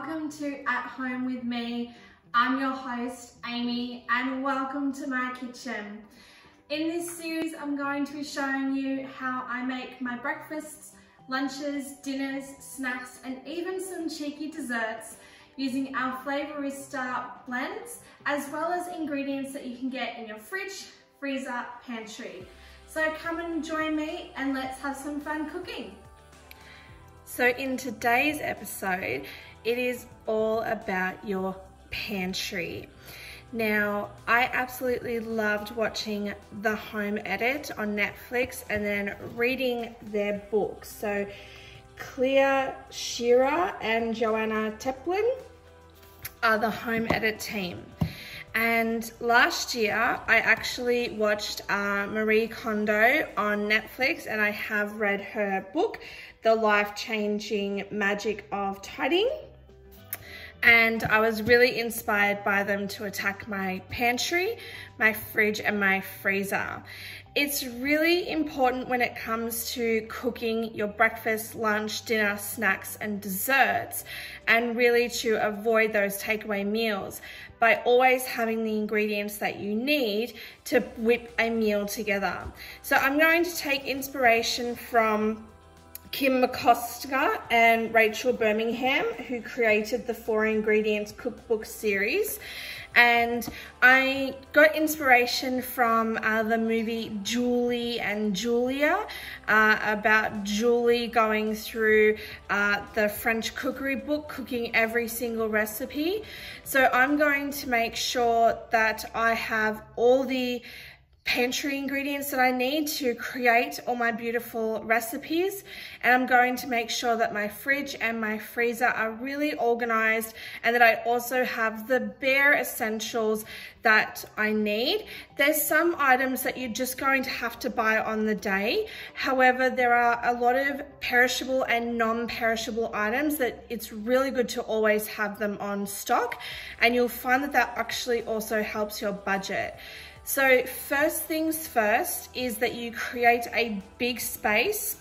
welcome to At Home with me. I'm your host, Amy, and welcome to my kitchen. In this series, I'm going to be showing you how I make my breakfasts, lunches, dinners, snacks, and even some cheeky desserts using our Flavorista blends, as well as ingredients that you can get in your fridge, freezer, pantry. So come and join me and let's have some fun cooking. So in today's episode, it is all about your pantry. Now, I absolutely loved watching The Home Edit on Netflix and then reading their books. So Claire Shearer and Joanna Teplin are the Home Edit team. And last year, I actually watched Marie Kondo on Netflix, and I have read her book, The Life-Changing Magic of Tidying. And I was really inspired by them to attack my pantry, my fridge, and my freezer. It's really important when it comes to cooking your breakfast, lunch, dinner, snacks, and desserts, and really to avoid those takeaway meals by always having the ingredients that you need to whip a meal together. So I'm going to take inspiration from Kim McCosker and Rachel Birmingham, who created the 4 Ingredients Cookbook series. And I got inspiration from the movie Julie and Julia, about Julie going through the French cookery book, cooking every single recipe. So I'm going to make sure that I have all the pantry ingredients that I need to create all my beautiful recipes, and I'm going to make sure that my fridge and my freezer are really organized, and that I also have the bare essentials that I need. There's some items that you're just going to have to buy on the day. However, there are a lot of perishable and non-perishable items that it's really good to always have them on stock, and you'll find that that actually also helps your budget. So first things first is that you create a big space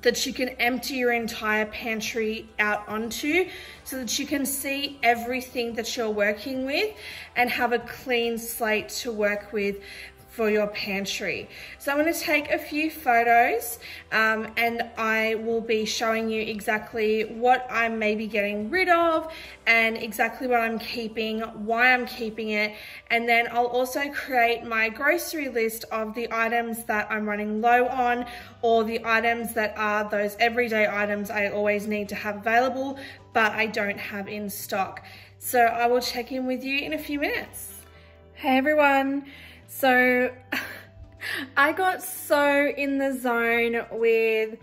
that you can empty your entire pantry out onto, so that you can see everything that you're working with and have a clean slate to work with for your pantry. So I'm going to take a few photos and I will be showing you exactly what I'm maybe getting rid of and exactly what I'm keeping, why I'm keeping it, and then I'll also create my grocery list of the items that I'm running low on, or the items that are those everyday items I always need to have available but I don't have in stock. So I will check in with you in a few minutes. Hey everyone. So I got so in the zone with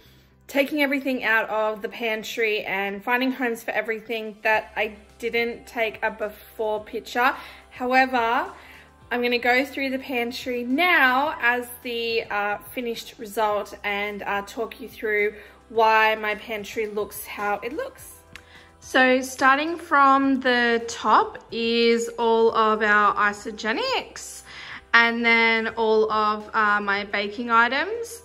taking everything out of the pantry and finding homes for everything that I didn't take a before picture. However, I'm going to go through the pantry now as the finished result and talk you through why my pantry looks how it looks. So starting from the top is all of our isogenics, and then all of my baking items.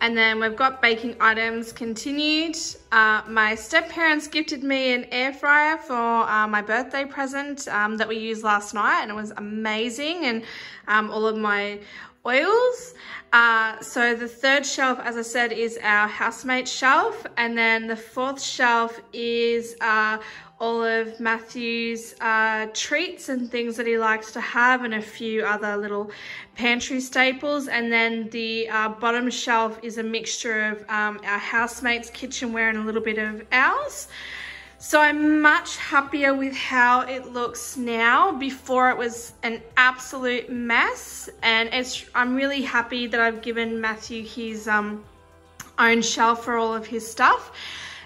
And then we've got baking items continued. My step-parents gifted me an air fryer for my birthday present that we used last night, and it was amazing, and all of my oils. So the third shelf, as I said, is our housemate shelf, and then the 4th shelf is all of Matthew's treats and things that he likes to have, and a few other little pantry staples. And then the bottom shelf is a mixture of our housemates' kitchenware and a little bit of ours. So I'm much happier with how it looks now. Before it was an absolute mess, and I'm really happy that I've given Matthew his own shelf for all of his stuff.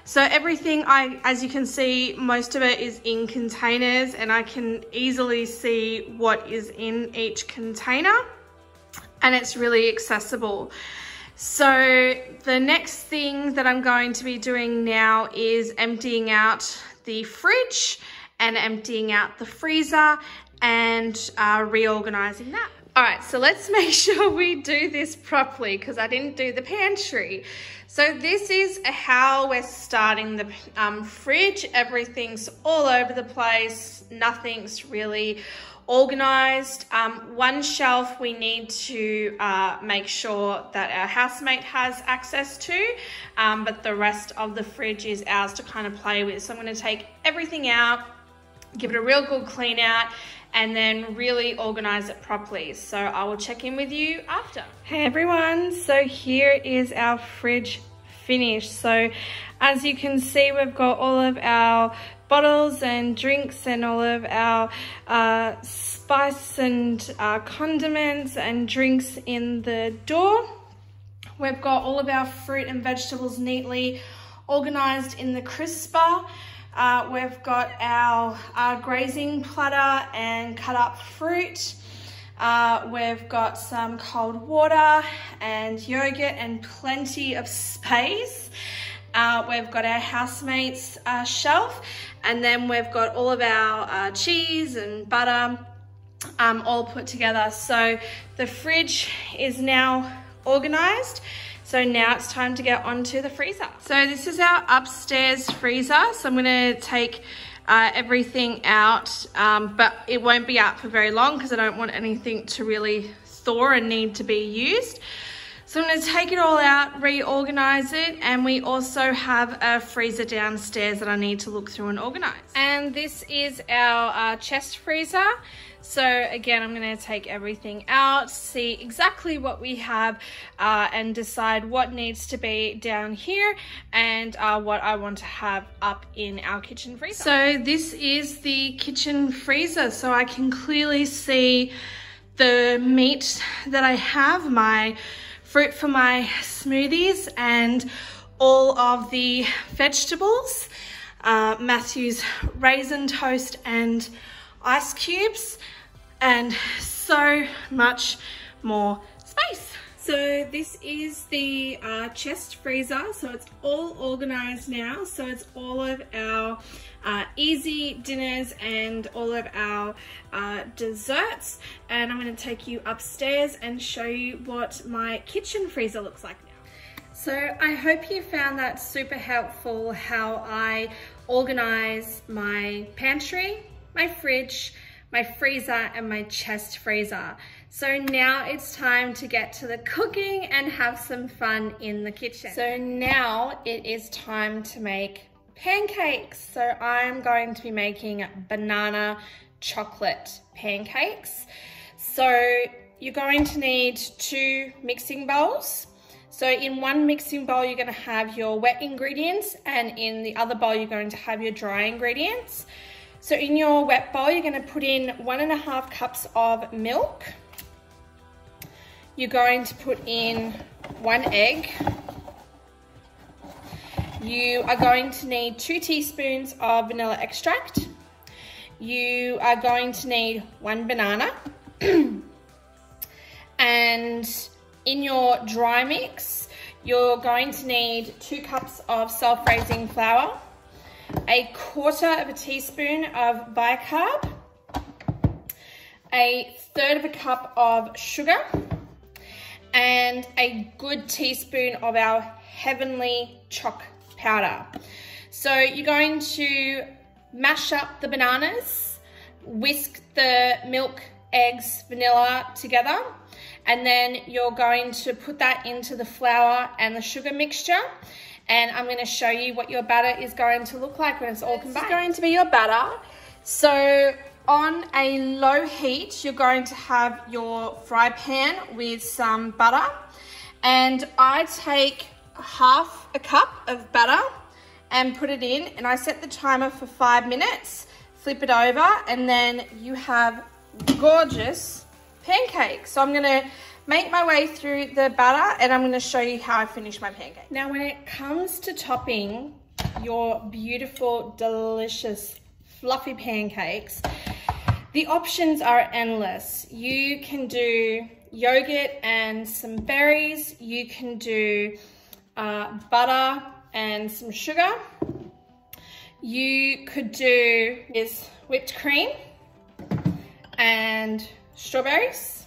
So everything, as you can see, most of it is in containers, and I can easily see what is in each container, and it's really accessible. So the next thing that I'm going to be doing now is emptying out the fridge and emptying out the freezer and reorganizing that. All right, so let's make sure we do this properly because I didn't do the pantry. So this is how we're starting the fridge. Everything's all over the place. Nothing's really organized. One shelf we need to make sure that our housemate has access to, but the rest of the fridge is ours to kind of play with. So I'm going to take everything out, give it a real good clean out, and then really organize it properly. So I will check in with you after. Hey everyone, so here is our fridge finished. So as you can see, we've got all of our bottles and drinks and all of our spice and condiments and drinks in the door. We've got all of our fruit and vegetables neatly organized in the crisper. We've got our grazing platter and cut up fruit. We've got some cold water and yogurt and plenty of space. We've got our housemate's shelf, and then we've got all of our cheese and butter all put together. So the fridge is now organized. So now it's time to get onto the freezer. So this is our upstairs freezer. So I'm gonna take everything out, but it won't be out for very long because I don't want anything to really thaw and need to be used. So I'm gonna take it all out, reorganize it, and we also have a freezer downstairs that I need to look through and organize. And this is our chest freezer. So again, I'm gonna take everything out, see exactly what we have, and decide what needs to be down here and what I want to have up in our kitchen freezer. So this is the kitchen freezer. So I can clearly see the meat that I have, my fruit for my smoothies, and all of the vegetables, Matthew's raisin toast and ice cubes, and so much more space. So this is the chest freezer. So it's all organized now. So it's all of our easy dinners and all of our desserts. And I'm gonna take you upstairs and show you what my kitchen freezer looks like now. So I hope you found that super helpful, how I organize my pantry, my fridge, my freezer, and my chest freezer. So now it's time to get to the cooking and have some fun in the kitchen. So now it is time to make pancakes. So I'm going to be making banana chocolate pancakes. So you're going to need 2 mixing bowls. So in one mixing bowl, you're gonna have your wet ingredients, and in the other bowl, you're going to have your dry ingredients. So in your wet bowl, you're gonna put in 1.5 cups of milk. You're going to put in 1 egg. You are going to need 2 teaspoons of vanilla extract. You are going to need 1 banana. And in your dry mix, you're going to need 2 cups of self-raising flour, 1/4 teaspoon of bicarb, 1/3 cup of sugar, and a good teaspoon of our heavenly choc powder. So you're going to mash up the bananas, whisk the milk, eggs, vanilla together, and then you're going to put that into the flour and the sugar mixture. And I'm going to show you what your batter is going to look like when it's all combined. This is going to be your batter. So on a low heat, you're going to have your fry pan with some butter. And I take 1/2 cup of butter and put it in, and I set the timer for 5 minutes, flip it over, and then you have gorgeous pancakes. So I'm gonna make my way through the batter, and I'm gonna show you how I finish my pancake. Now, when it comes to topping your beautiful, delicious, fluffy pancakes, the options are endless. You can do yogurt and some berries. You can do butter and some sugar. You could do this whipped cream and strawberries.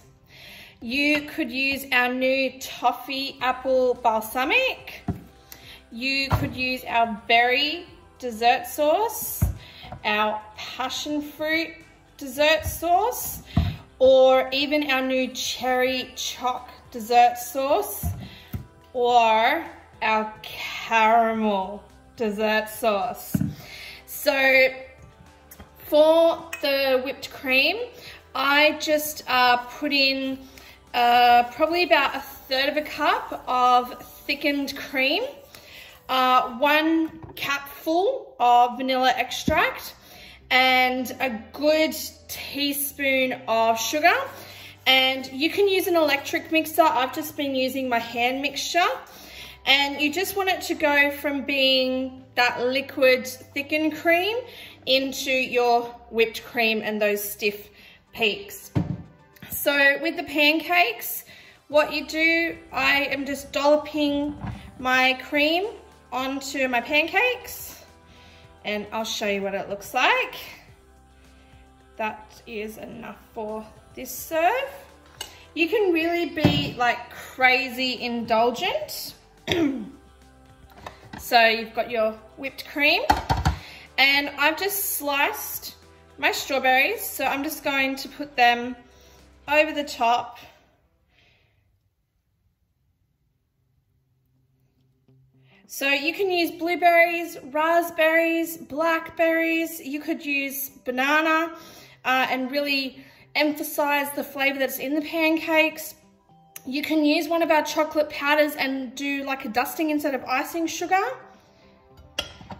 You could use our new toffee apple balsamic. You could use our berry dessert sauce, our passion fruit dessert sauce, or even our new cherry choc dessert sauce, or our caramel dessert sauce. So for the whipped cream, I just put in probably about 1/3 of a cup of thickened cream, 1 cupful of vanilla extract, and a good teaspoon of sugar. And you can use an electric mixer. I've just been using my hand mixture. And you just want it to go from being that liquid thickened cream into your whipped cream and those stiff peaks. So with the pancakes, what you do, I am just dolloping my cream onto my pancakes, and I'll show you what it looks like. That is enough for this serve. You can really be like crazy indulgent. So you've got your whipped cream, and I've just sliced my strawberries, so I'm just going to put them over the top. So you can use blueberries, raspberries, blackberries, you could use banana and really emphasize the flavor that's in the pancakes. You can use one of our chocolate powders and do like a dusting instead of icing sugar.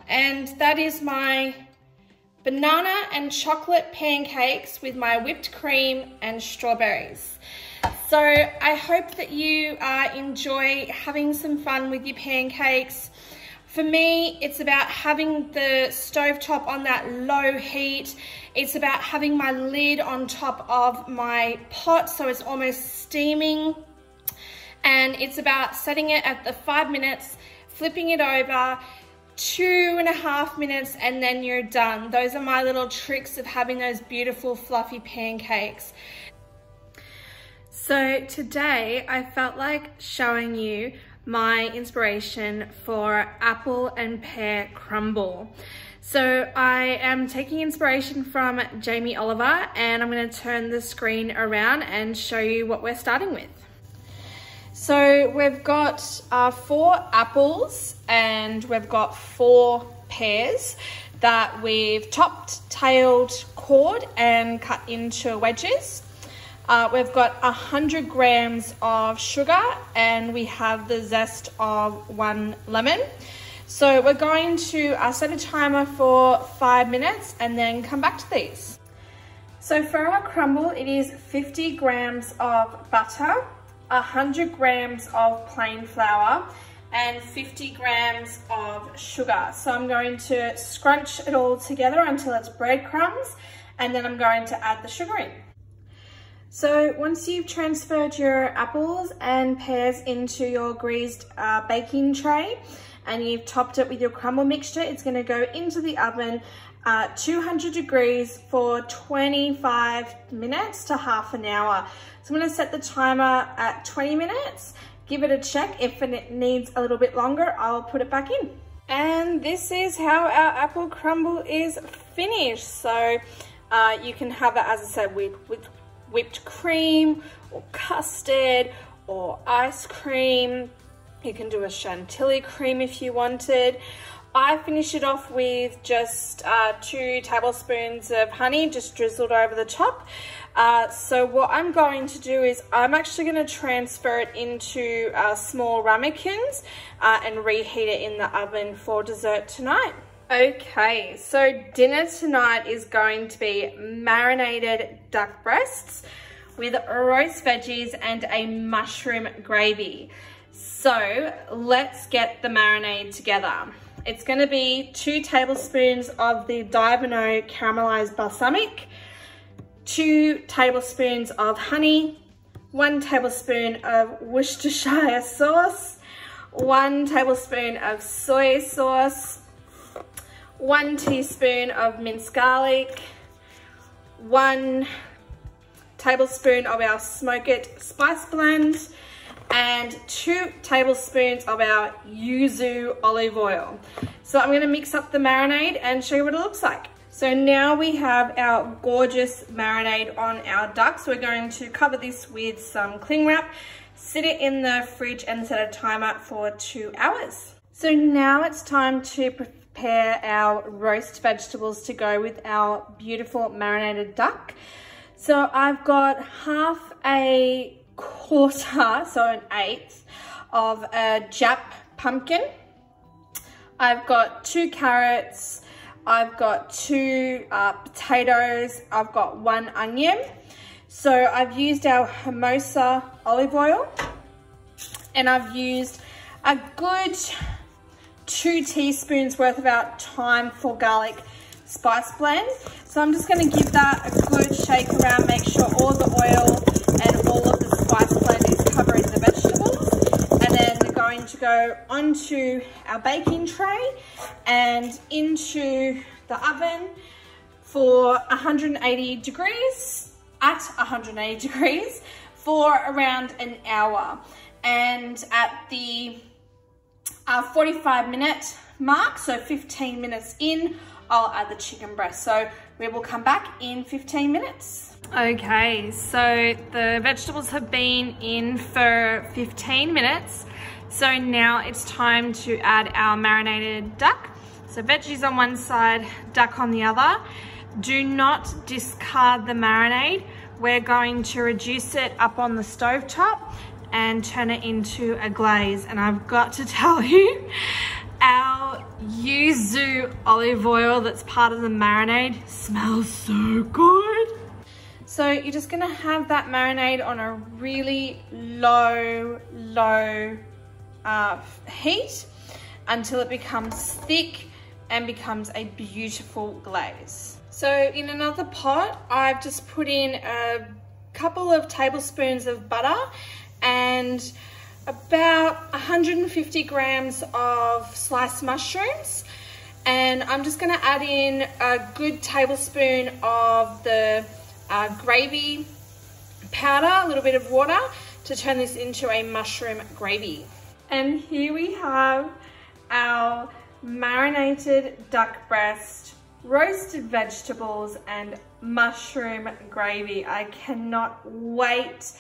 And that is my banana and chocolate pancakes with my whipped cream and strawberries. So I hope that you enjoy having some fun with your pancakes. For me, it's about having the stovetop on that low heat. It's about having my lid on top of my pot so it's almost steaming. And it's about setting it at the 5 minutes, flipping it over, 2.5 minutes, and then you're done. Those are my little tricks of having those beautiful fluffy pancakes. So today I felt like showing you my inspiration for apple and pear crumble. So I am taking inspiration from Jamie Oliver, and I'm going to turn the screen around and show you what we're starting with. So we've got 4 apples and we've got 4 pears that we've topped, tailed, cored and cut into wedges. We've got 100 grams of sugar, and we have the zest of 1 lemon. So we're going to set a timer for 5 minutes and then come back to these. So for our crumble, it is 50 grams of butter, 100 grams of plain flour, and 50 grams of sugar. So I'm going to scrunch it all together until it's breadcrumbs, and then I'm going to add the sugar in. So once you've transferred your apples and pears into your greased baking tray, and you've topped it with your crumble mixture, it's going to go into the oven at 200 degrees for 25 minutes to half an hour. So I'm going to set the timer at 20 minutes, give it a check. If it needs a little bit longer, I'll put it back in. And this is how our apple crumble is finished. So you can have it, as I said, with whipped cream or custard or ice cream. You can do a chantilly cream if you wanted. I finish it off with just 2 tablespoons of honey just drizzled over the top. So what I'm going to do is I'm actually going to transfer it into small ramekins and reheat it in the oven for dessert tonight. Okay, so dinner tonight is going to be marinated duck breasts with roast veggies and a mushroom gravy. So let's get the marinade together. It's going to be 2 tablespoons of the Diabono caramelized balsamic, 2 tablespoons of honey, 1 tablespoon of Worcestershire sauce, 1 tablespoon of soy sauce, 1 teaspoon of minced garlic, 1 tablespoons of our Smoke It spice blend, and 2 tablespoons of our yuzu olive oil. So I'm gonna mix up the marinade and show you what it looks like. So now we have our gorgeous marinade on our duck. So we're going to cover this with some cling wrap, sit it in the fridge and set a timer for 2 hours. So now it's time to prepare our roast vegetables to go with our beautiful marinated duck. So I've got half a quarter, so an 1/8 of a Jap pumpkin. I've got 2 carrots. I've got 2 potatoes. I've got 1 onion. So I've used our Hermosa olive oil, and I've used a good 2 teaspoons worth of our thyme for garlic spice blend. So I'm just going to give that a good shake around, make sure all the oil and all of the spice blend is covering the vegetables. And then we're going to go onto our baking tray and into the oven for 180 degrees, at 180 degrees for around an hour. And at the 45-minute mark, so 15 minutes in, I'll add the chicken breast. So we will come back in 15 minutes. Okay, so the vegetables have been in for 15 minutes. So now it's time to add our marinated duck. So veggies on one side, duck on the other. Do not discard the marinade. We're going to reduce it up on the stovetop and turn it into a glaze. And I've got to tell you, our yuzu olive oil that's part of the marinade smells so good. So you're just gonna have that marinade on a really low heat until it becomes thick and becomes a beautiful glaze. So in another pot, I've just put in a couple of tablespoons of butter and about 150 grams of sliced mushrooms. And I'm just gonna add in a good tablespoon of the gravy powder, a little bit of water to turn this into a mushroom gravy. And here we have our marinated duck breast, roasted vegetables and mushroom gravy. I cannot wait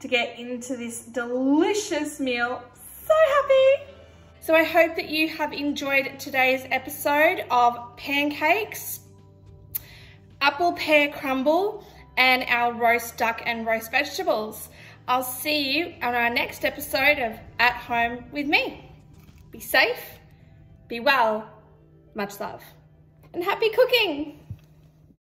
to get into this delicious meal. So happy! So I hope that you have enjoyed today's episode of pancakes, apple pear crumble, and our roast duck and roast vegetables. I'll see you on our next episode of At Home with me. Be safe, be well, much love, and happy cooking!